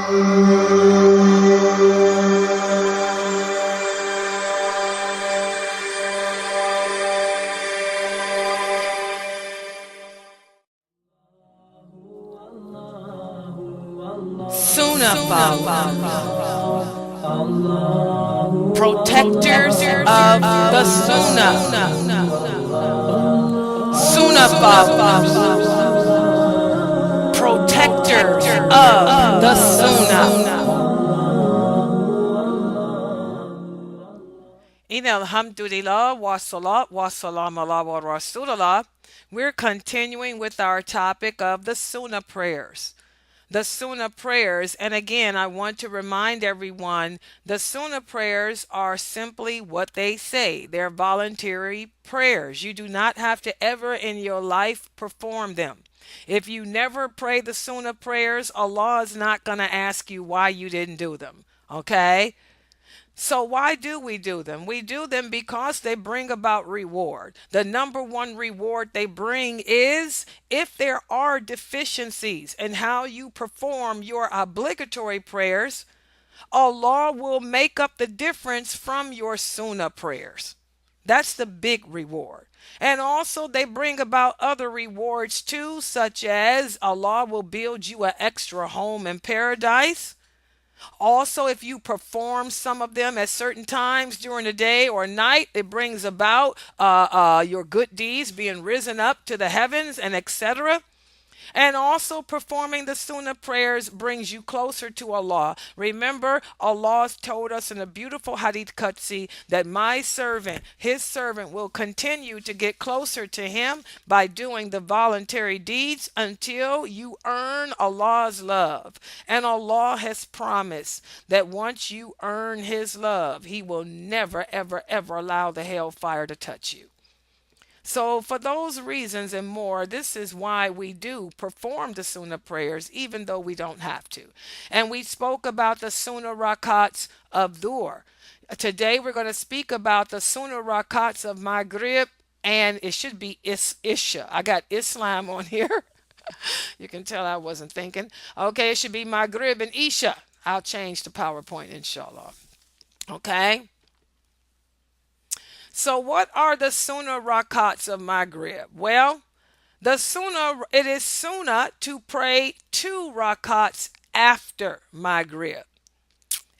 Sunnah protectors of the Sunnah protectors of the Sunnah. Alhamdulillah wa salat wa salam ala wa rasulullah. We're continuing with our topic of the Sunnah prayers. The Sunnah prayers, and again, I want to remind everyone the Sunnah prayers are simply what they say. They're voluntary prayers. You do not have to ever in your life perform them. If you never pray the Sunnah prayers, Allah is not going to ask you why you didn't do them. Okay? So why do we do them? We do them because they bring about reward. The number one reward they bring is if there are deficiencies in how you perform your obligatory prayers, Allah will make up the difference from your sunnah prayers. That's the big reward. And also they bring about other rewards too, such as Allah will build you an extra home in paradise. Also, if you perform some of them at certain times during the day or night, it brings about your good deeds being risen up to the heavens and etc. And also performing the Sunnah prayers brings you closer to Allah. Remember, Allah told us in a beautiful Hadith Qudsi that my servant, his servant, will continue to get closer to him by doing the voluntary deeds until you earn Allah's love. And Allah has promised that once you earn his love, he will never, ever, ever allow the hellfire to touch you. So for those reasons and more, this is why we do perform the Sunnah prayers, even though we don't have to. And we spoke about the Sunnah Rockets of Dhuhr. Today we're going to speak about the Sunnah Rockets of Maghrib, and it should be Isha. I got Islam on here. You can tell I wasn't thinking. Okay, it should be Maghrib and Isha. I'll change the PowerPoint, inshallah. Okay. So what are the Sunnah Rakats of Maghrib? Well, it is Sunnah to pray 2 Rakats after Maghrib.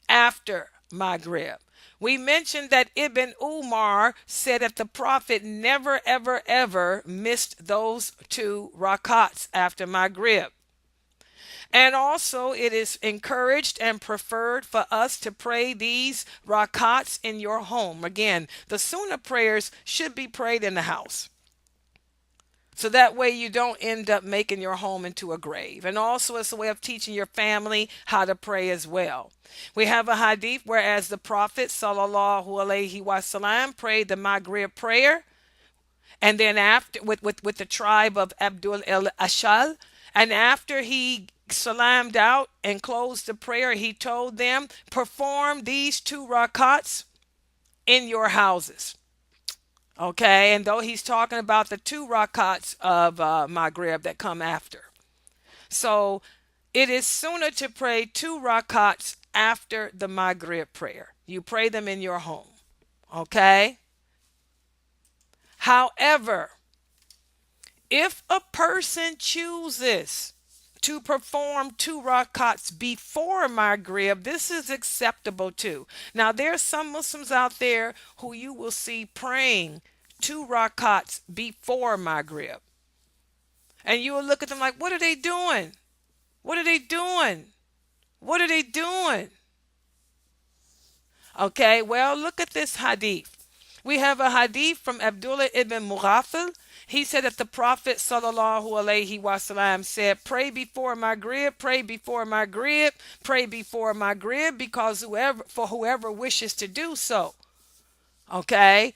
After Maghrib. We mentioned that Ibn Umar said that the Prophet never, ever, ever missed those 2 Rakats after Maghrib. And also, it is encouraged and preferred for us to pray these rakats in your home. Again, the sunnah prayers should be prayed in the house. So that way you don't end up making your home into a grave. And also, it's a way of teaching your family how to pray as well. We have a hadith whereas the Prophet sallallahu alaihi wasallam prayed the Maghrib prayer. And then after, with the tribe of Abdul el-Ashal. And after he salamed out and closed the prayer, he told them, perform these 2 rakats in your houses. Okay, and though he's talking about the 2 rakats of Maghrib that come after. So it is sunnah to pray 2 rakats after the Maghrib prayer. You pray them in your home. Okay. However, if a person chooses to perform 2 rakats before Maghrib, this is acceptable too. Now, there are some Muslims out there who you will see praying 2 rakats before Maghrib. And you will look at them like, what are they doing? What are they doing? What are they doing? Okay, well, look at this hadith. We have a hadith from Abdullah ibn Mughaffal. He said that the Prophet sallallahu alaihi wasallam said, pray before Maghrib, pray before Maghrib, pray before Maghrib, because whoever wishes to do so. Okay.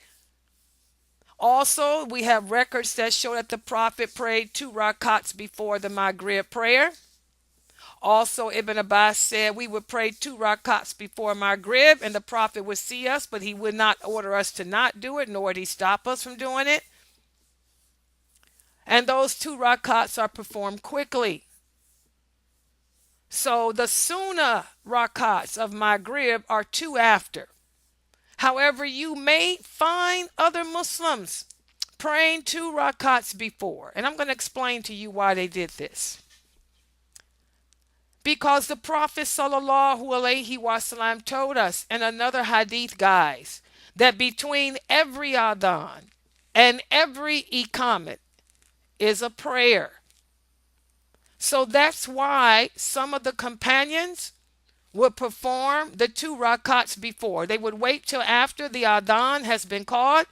Also, we have records that show that the Prophet prayed 2 rakats before the Maghrib prayer. Also, Ibn Abbas said we would pray 2 rakats before Maghrib and the Prophet would see us, but he would not order us to not do it, nor would he stop us from doing it. And those 2 rakats are performed quickly. So the Sunnah Rockets of Maghrib are two after. However, you may find other Muslims praying two rakats before. And I'm going to explain to you why they did this. Because the Prophet sallallahu alaihi wasallam told us in another hadith, guys, that between every adhan and every iqamat is a prayer. So that's why some of the companions would perform the two rakats before. They would wait till after the adhan has been called,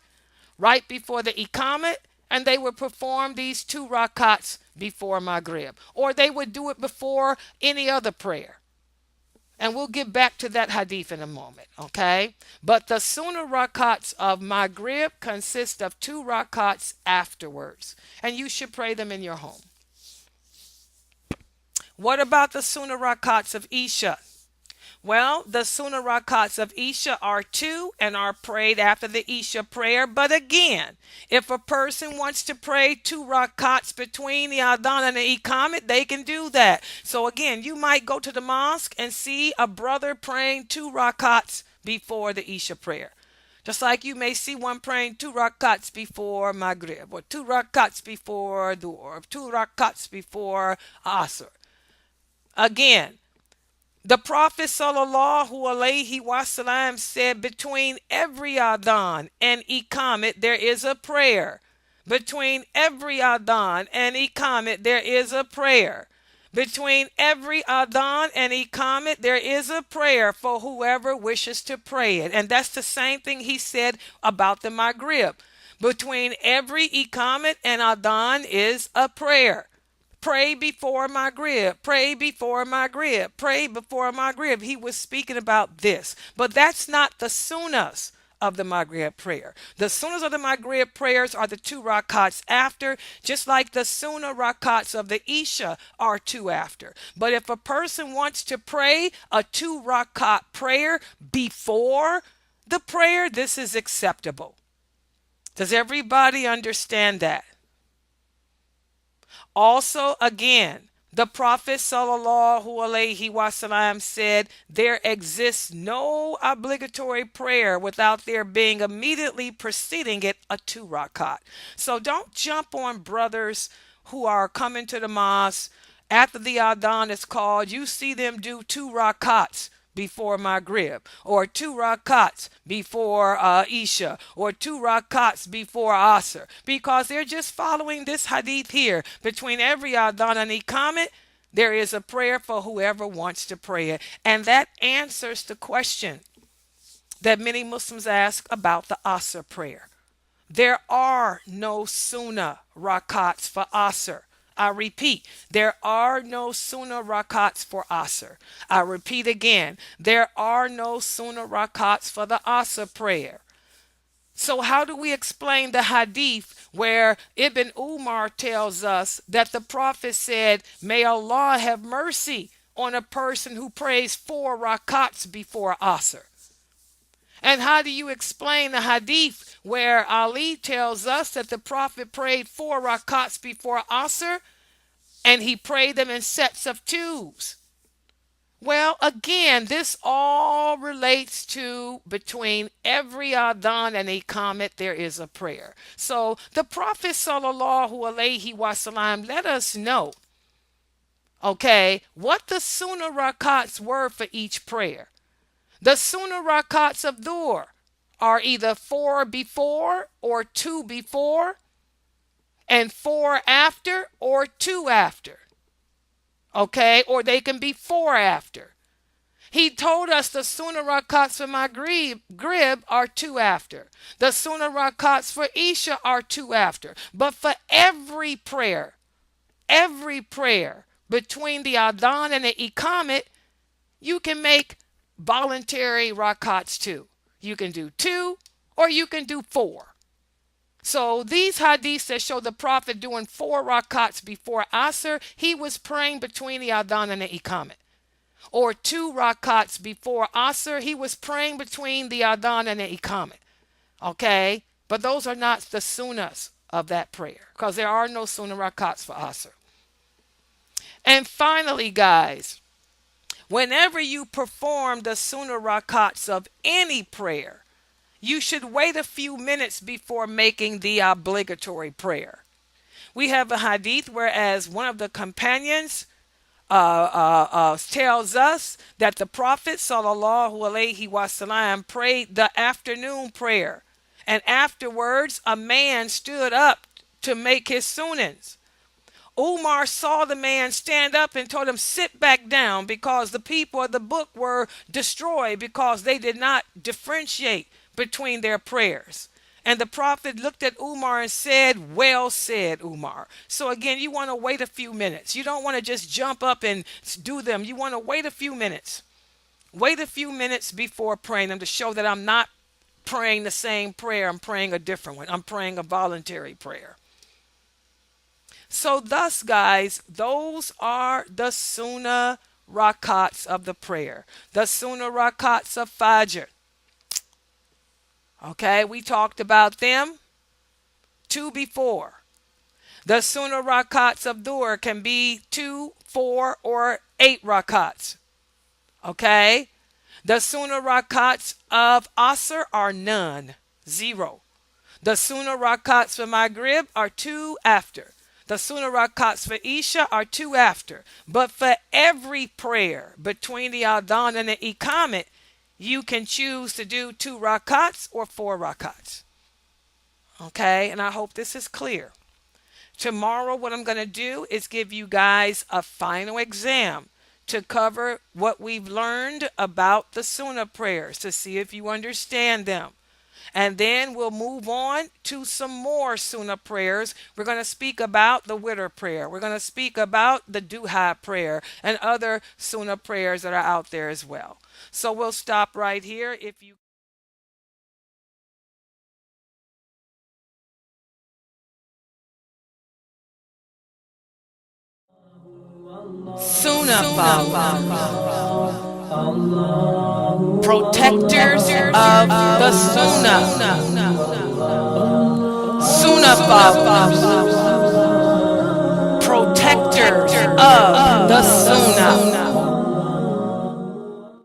right before the iqamat, and they would perform these two rakats before Maghrib. Or they would do it before any other prayer. And we'll get back to that hadith in a moment, okay? But the Sunnah Rockets of Maghrib consist of two rakats afterwards. And you should pray them in your home. What about the Sunnah Rockets of Isha? Well, the Sunnah Rakats of Isha are two and are prayed after the Isha prayer. But again, if a person wants to pray two Rakats between the Adhan and the Iqamat, they can do that. So again, you might go to the mosque and see a brother praying two Rakats before the Isha prayer. Just like you may see one praying two Rakats before Maghrib, or two Rakats before Dhuhr, or two Rakats before Asar. Again, the Prophet sallallahu alaihi wasallam said between every adhan and iqamat there is a prayer. Between every adhan and iqamat there is a prayer. Between every adhan and iqamat there is a prayer for whoever wishes to pray it. And that's the same thing he said about the Maghrib. Between every iqamat and adhan is a prayer. Pray before Maghrib. Pray before Maghrib. Pray before Maghrib. He was speaking about this. But that's not the sunnahs of the Maghrib prayer. The sunnahs of the Maghrib prayers are the two rakats after, just like the sunnah rakats of the Isha are two after. But if a person wants to pray a two rakat prayer before the prayer, this is acceptable. Does everybody understand that? Also, again, the Prophet sallallahu alaihi wasallam said there exists no obligatory prayer without there being immediately preceding it a two rakat. So don't jump on brothers who are coming to the mosque after the adhan is called. You see them do two rakats before Maghrib, or two rakats before Isha, or two rakats before Asar, because they're just following this hadith here. Between every adhan and iqamat, there is a prayer for whoever wants to pray it. And that answers the question that many Muslims ask about the Asar prayer. There are no sunnah rakats for Asar. I repeat, there are no sunnah rakats for Asr. I repeat again, there are no sunnah rakats for the Asr prayer. So how do we explain the hadith where Ibn Umar tells us that the Prophet said, may Allah have mercy on a person who prays four rakats before Asr? And how do you explain the hadith where Ali tells us that the Prophet prayed four rakats before Asr and he prayed them in sets of twos? Well, again, this all relates to between every adhan and iqamat there is a prayer. So the Prophet sallallahu alaihi wasallam let us know, okay, what the sunnah rakats were for each prayer. The sunnah rakats of Dhuhr are either four before or two before, and four after or two after. Okay, or they can be four after. He told us the Sunnah Rockets for Maghrib are two after. The Sunnah Rockets for Isha are two after. But for every prayer between the Adhan and the Iqamat, you can make voluntary Rockets too. You can do two or you can do four. So these hadiths that show the Prophet doing four rakats before Asr, he was praying between the Adhan and the Iqamat. Or two rakats before Asr, he was praying between the Adhan and the Iqamat. Okay? But those are not the sunnahs of that prayer, because there are no sunnah rakats for Asr. And finally, guys, Whenever you perform the Sunnah Rockets of any prayer, you should wait a few minutes before making the obligatory prayer. We have a hadith whereas one of the companions tells us that the Prophet sallallahu alaihi wasallam prayed the afternoon prayer, and afterwards a man stood up to make his sunans. Umar saw the man stand up and told him, sit back down, because the people of the book were destroyed because they did not differentiate between their prayers. And the Prophet looked at Umar and said, well said, Umar. So again, you want to wait a few minutes. You don't want to just jump up and do them. You want to wait a few minutes. Wait a few minutes before praying them to show that I'm not praying the same prayer. I'm praying a different one. I'm praying a voluntary prayer. So thus, guys, those are the Sunnah Rockets of the prayer. The Sunnah Rockets of Fajr. Okay, we talked about them two before. The Sunnah Rockets of Dhuhr can be 2, 4, or 8 Rakats. Okay, the Sunnah Rockets of Asar are none, 0. The Sunnah Rockets for Maghrib are 2 after. The Sunnah Rockets for Isha are 2 after. But for every prayer between the Athan and the Iqamah, you can choose to do 2 Rakats or 4 Rakats. Okay, and I hope this is clear. Tomorrow, what I'm going to do is give you guys a final exam to cover what we've learned about the Sunnah prayers to see if you understand them. And then we'll move on to some more Sunnah prayers. We're going to speak about the Witr prayer. We're going to speak about the Duha prayer and other Sunnah prayers that are out there as well. So we'll stop right here. If you Sunnah protectors of the Sunnah. Sunnah protectors of the Sunnah.